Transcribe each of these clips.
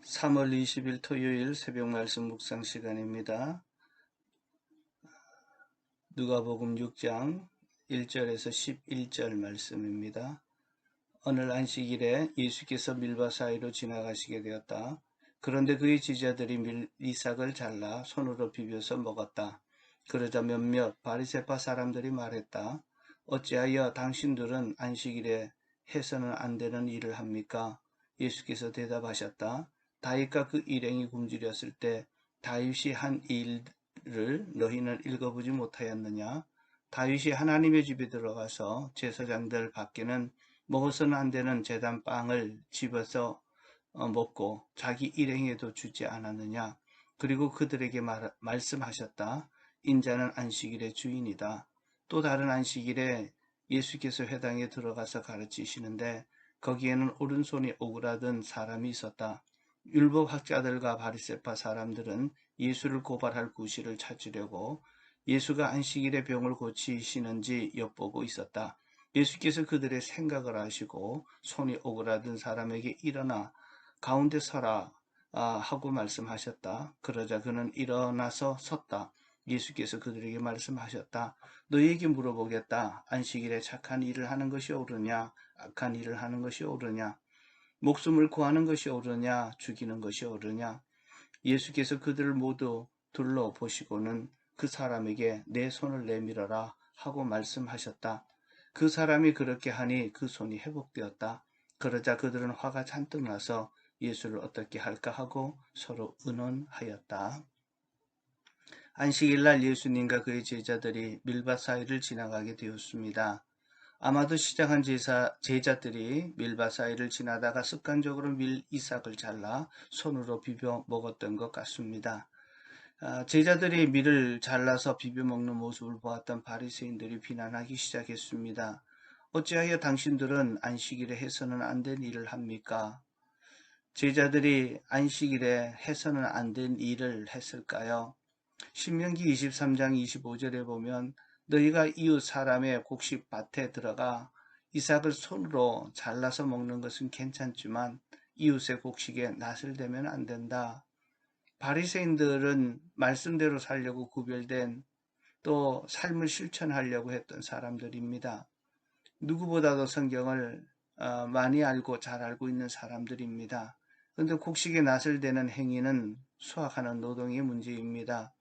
3월 20일 토요일 새벽 말씀 묵상 시간입니다. 누가복음 6장 1절에서 11절 말씀입니다. 오늘 안식일에 예수께서 밀밭 사이로 지나가시게 되었다. 그런데 그의 제자들이 이삭을 잘라 손으로 비벼서 먹었다. 그러자 몇몇 바리새파 사람들이 말했다. 어찌하여 당신들은 안식일에 해서는 안 되는 일을 합니까? 예수께서 대답하셨다. 다윗과 그 일행이 굶주렸을 때 다윗이 한 일을 너희는 읽어보지 못하였느냐? 다윗이 하나님의 집에 들어가서 제사장들 밖에는 먹어서는 안 되는 제단 빵을 집어서 먹고 자기 일행에도 주지 않았느냐? 그리고 그들에게 말씀하셨다. 인자는 안식일의 주인이다. 또 다른 안식일에 예수께서 회당에 들어가서 가르치시는데 거기에는 오른손이 오그라든 사람이 있었다. 율법학자들과 바리새파 사람들은 예수를 고발할 구실을 찾으려고 예수가 안식일에 병을 고치시는지 엿보고 있었다. 예수께서 그들의 생각을 아시고 손이 오그라든 사람에게 일어나 가운데 서라 하고 말씀하셨다. 그러자 그는 일어나서 섰다. 예수께서 그들에게 말씀하셨다. 너희에게 물어보겠다. 안식일에 착한 일을 하는 것이 옳으냐? 악한 일을 하는 것이 옳으냐? 목숨을 구하는 것이 옳으냐? 죽이는 것이 옳으냐? 예수께서 그들을 모두 둘러보시고는 그 사람에게 내 손을 내밀어라 하고 말씀하셨다. 그 사람이 그렇게 하니 그 손이 회복되었다. 그러자 그들은 화가 잔뜩 나서 예수를 어떻게 할까 하고 서로 의논하였다. 안식일날 예수님과 그의 제자들이 밀밭 사이를 지나가게 되었습니다. 아마도 시장한 제자들이 밀밭 사이를 지나다가 습관적으로 이삭을 잘라 손으로 비벼 먹었던 것 같습니다. 제자들이 밀을 잘라서 비벼 먹는 모습을 보았던 바리새인들이 비난하기 시작했습니다. 어찌하여 당신들은 안식일에 해서는 안 된 일을 합니까? 제자들이 안식일에 해서는 안 된 일을 했을까요? 신명기 23장 25절에 보면 너희가 이웃 사람의 곡식밭에 들어가 이삭을 손으로 잘라서 먹는 것은 괜찮지만 이웃의 곡식에 낫을 대면 안 된다. 바리새인들은 말씀대로 살려고 구별된 또 삶을 실천하려고 했던 사람들입니다. 누구보다도 성경을 많이 알고 잘 알고 있는 사람들입니다. 그런데 곡식에 낫을 대는 행위는 수확하는 노동의 문제입니다.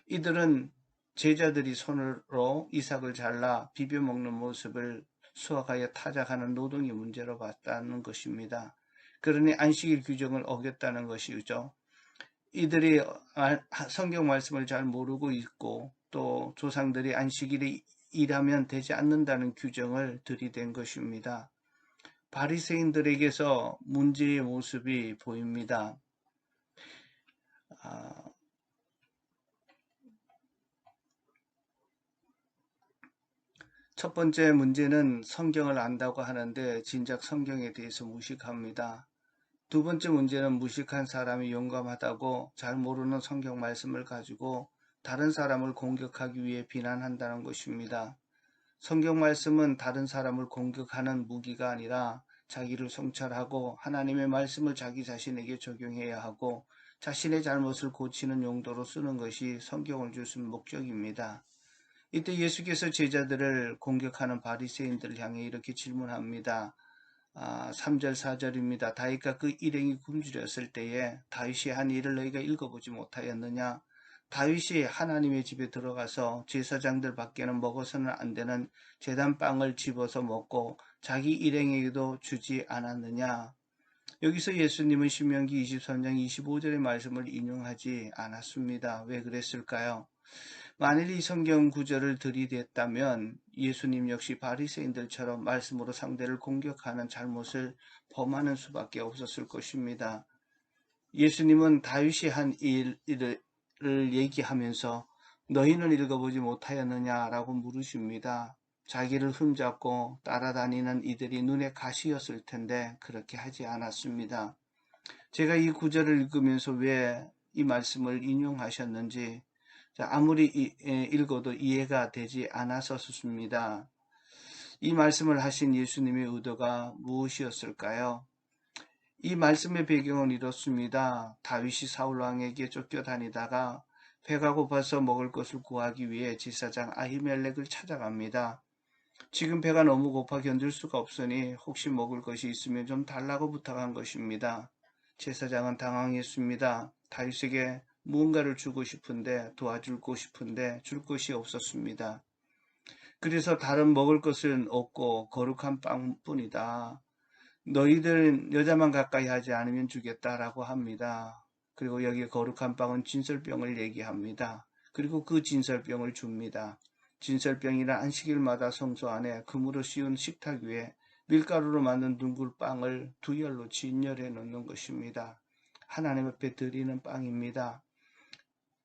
이들은 제자들이 손으로 이삭을 잘라 비벼 먹는 모습을 수확하여 타작하는 노동의 문제로 봤다는 것입니다. 그러니 안식일 규정을 어겼다는 것이죠. 이들이 성경 말씀을 잘 모르고 있고 또 조상들이 안식일에 일하면 되지 않는다는 규정을 들이댄 것입니다. 바리새인들에게서 문제의 모습이 보입니다. 첫 번째 문제는 성경을 안다고 하는데 진작 성경에 대해서 무식합니다. 두 번째 문제는 무식한 사람이 용감하다고 잘 모르는 성경 말씀을 가지고 다른 사람을 공격하기 위해 비난한다는 것입니다. 성경 말씀은 다른 사람을 공격하는 무기가 아니라 자기를 성찰하고 하나님의 말씀을 자기 자신에게 적용해야 하고 자신의 잘못을 고치는 용도로 쓰는 것이 성경을 주신 목적입니다. 이때 예수께서 제자들을 공격하는 바리새인들을 향해 이렇게 질문합니다. 3절 4절입니다. 다윗과 그 일행이 굶주렸을 때에 다윗이 한 일을 너희가 읽어보지 못하였느냐? 다윗이 하나님의 집에 들어가서 제사장들 밖에는 먹어서는 안 되는 제단빵을 집어서 먹고 자기 일행에게도 주지 않았느냐? 여기서 예수님은 신명기 23장 25절의 말씀을 인용하지 않았습니다. 왜 그랬을까요? 만일 이 성경 구절을 들이댔다면 예수님 역시 바리새인들처럼 말씀으로 상대를 공격하는 잘못을 범하는 수밖에 없었을 것입니다. 예수님은 다윗이 한 일을 얘기하면서 너희는 읽어보지 못하였느냐라고 물으십니다. 자기를 흠잡고 따라다니는 이들이 눈에 가시였을 텐데 그렇게 하지 않았습니다. 제가 이 구절을 읽으면서 왜 이 말씀을 인용하셨는지 아무리 읽어도 이해가 되지 않았었습니다. 이 말씀을 하신 예수님의 의도가 무엇이었을까요? 이 말씀의 배경은 이렇습니다. 다윗이 사울 왕에게 쫓겨다니다가 배가 고파서 먹을 것을 구하기 위해 제사장 아히멜렉을 찾아갑니다. 지금 배가 너무 고파 견딜 수가 없으니 혹시 먹을 것이 있으면 좀 달라고 부탁한 것입니다. 제사장은 당황했습니다. 다윗에게 무언가를 주고 싶은데 도와주고 싶은데 줄 것이 없었습니다. 그래서 다른 먹을 것은 없고 거룩한 빵뿐이다. 너희들은 여자만 가까이 하지 않으면 주겠다라고 합니다. 그리고 여기 거룩한 빵은 진설병을 얘기합니다. 그리고 그 진설병을 줍니다. 진설병이란 안식일마다 성소 안에 금으로 씌운 식탁 위에 밀가루로 만든 둥글 빵을 두 열로 진열해 놓는 것입니다. 하나님 앞에 드리는 빵입니다.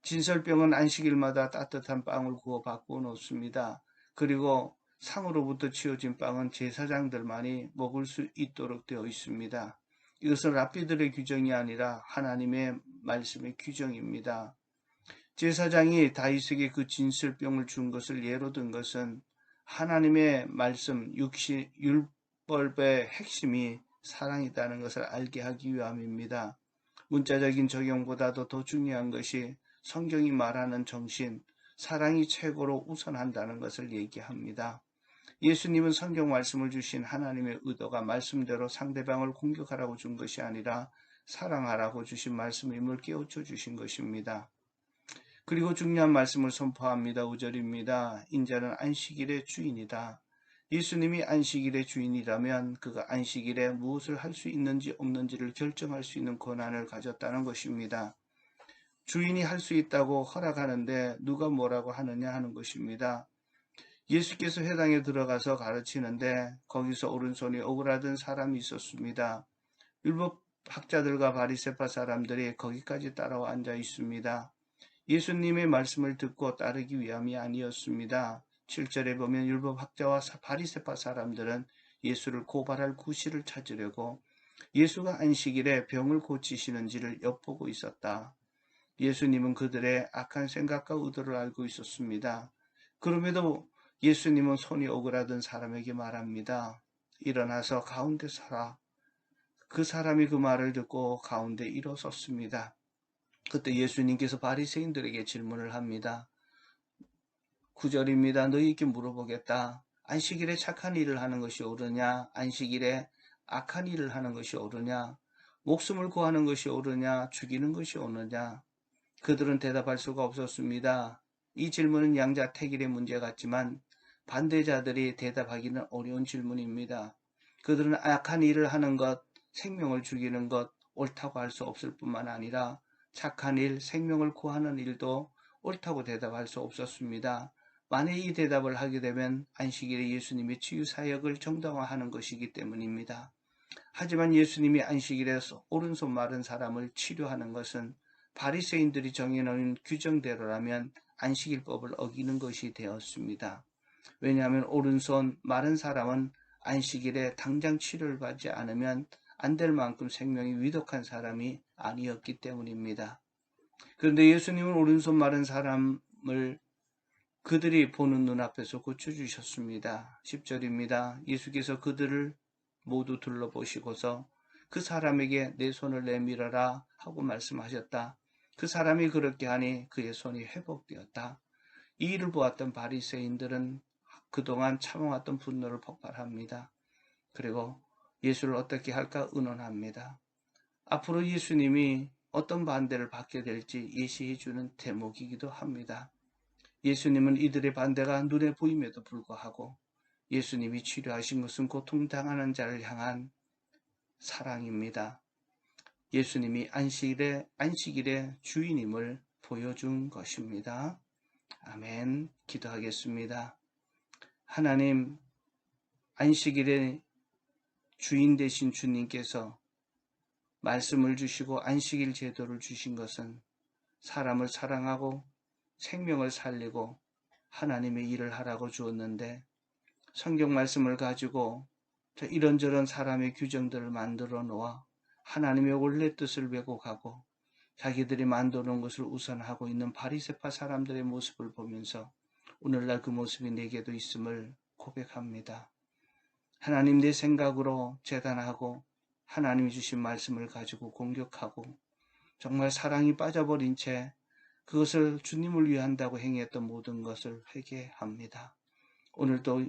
진설병은 안식일마다 따뜻한 빵을 구워 바꾸어 놓습니다. 그리고 상으로부터 치워진 빵은 제사장들만이 먹을 수 있도록 되어 있습니다. 이것은 랍비들의 규정이 아니라 하나님의 말씀의 규정입니다. 제사장이 다윗에게 그 진설병을 준 것을 예로 든 것은 하나님의 말씀 율법의 핵심이 사랑이라는 것을 알게 하기 위함입니다. 문자적인 적용보다도 더 중요한 것이 성경이 말하는 정신, 사랑이 최고로 우선한다는 것을 얘기합니다. 예수님은 성경 말씀을 주신 하나님의 의도가 말씀대로 상대방을 공격하라고 준 것이 아니라 사랑하라고 주신 말씀임을 깨우쳐 주신 것입니다. 그리고 중요한 말씀을 선포합니다. 5절입니다. 인자는 안식일의 주인이다. 예수님이 안식일의 주인이라면 그가 안식일에 무엇을 할 수 있는지 없는지를 결정할 수 있는 권한을 가졌다는 것입니다. 주인이 할 수 있다고 허락하는데 누가 뭐라고 하느냐 하는 것입니다. 예수께서 회당에 들어가서 가르치는데 거기서 오른손이 오그라든 사람이 있었습니다. 율법 학자들과 바리새파 사람들이 거기까지 따라와 앉아 있습니다. 예수님의 말씀을 듣고 따르기 위함이 아니었습니다. 7절에 보면 율법 학자와 바리새파 사람들은 예수를 고발할 구실을 찾으려고 예수가 안식일에 병을 고치시는지를 엿보고 있었다. 예수님은 그들의 악한 생각과 의도를 알고 있었습니다. 그럼에도 예수님은 손이 오그라든 사람에게 말합니다. 일어나서 가운데 서라. 그 사람이 그 말을 듣고 가운데 일어섰습니다. 그때 예수님께서 바리새인들에게 질문을 합니다. 9절입니다. 너희에게 물어보겠다. 안식일에 착한 일을 하는 것이 옳으냐? 안식일에 악한 일을 하는 것이 옳으냐? 목숨을 구하는 것이 옳으냐? 죽이는 것이 옳으냐? 그들은 대답할 수가 없었습니다. 이 질문은 양자택일의 문제 같지만 반대자들이 대답하기는 어려운 질문입니다. 그들은 악한 일을 하는 것, 생명을 죽이는 것, 옳다고 할 수 없을 뿐만 아니라 착한 일, 생명을 구하는 일도 옳다고 대답할 수 없었습니다. 만약 이 대답을 하게 되면 안식일에 예수님이 치유사역을 정당화하는 것이기 때문입니다. 하지만 예수님이 안식일에 오른손 마른 사람을 치료하는 것은 바리새인들이 정해놓은 규정대로라면 안식일법을 어기는 것이 되었습니다. 왜냐하면 오른손 마른 사람은 안식일에 당장 치료를 받지 않으면 안 될 만큼 생명이 위독한 사람이 아니었기 때문입니다. 그런데 예수님은 오른손 마른 사람을 그들이 보는 눈앞에서 고쳐주셨습니다. 10절입니다. 예수께서 그들을 모두 둘러보시고서 그 사람에게 내 손을 내밀어라 하고 말씀하셨다. 그 사람이 그렇게 하니 그의 손이 회복되었다. 이 일을 보았던 바리새인들은 그동안 참아왔던 분노를 폭발합니다. 그리고 예수를 어떻게 할까 의논합니다. 앞으로 예수님이 어떤 반대를 받게 될지 예시해주는 대목이기도 합니다. 예수님은 이들의 반대가 눈에 보임에도 불구하고 예수님이 치료하신 것은 고통당하는 자를 향한 사랑입니다. 예수님이 안식일의 주인임을 보여준 것입니다. 아멘. 기도하겠습니다. 하나님, 안식일의 주인 되신 주님께서 말씀을 주시고 안식일 제도를 주신 것은 사람을 사랑하고 생명을 살리고 하나님의 일을 하라고 주었는데 성경 말씀을 가지고 이런저런 사람의 규정들을 만들어 놓아 하나님의 원래 뜻을 왜곡하고 자기들이 만들어 놓은 것을 우선하고 있는 바리새파 사람들의 모습을 보면서 오늘날 그 모습이 내게도 있음을 고백합니다. 하나님 내 생각으로 재단하고 하나님이 주신 말씀을 가지고 공격하고 정말 사랑이 빠져버린 채 그것을 주님을 위한다고 행했던 모든 것을 회개합니다. 오늘도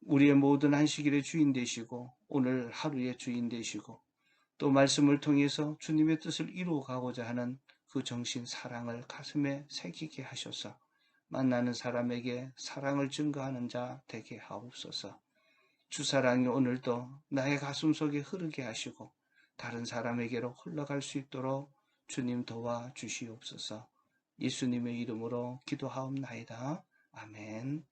우리의 모든 안식일의 주인 되시고 오늘 하루의 주인 되시고 또 말씀을 통해서 주님의 뜻을 이루어 가고자 하는 그 정신 사랑을 가슴에 새기게 하셔서 만나는 사람에게 사랑을 증거하는 자 되게 하옵소서. 주 사랑이 오늘도 나의 가슴 속에 흐르게 하시고 다른 사람에게로 흘러갈 수 있도록 주님 도와주시옵소서. 예수님의 이름으로 기도하옵나이다. 아멘.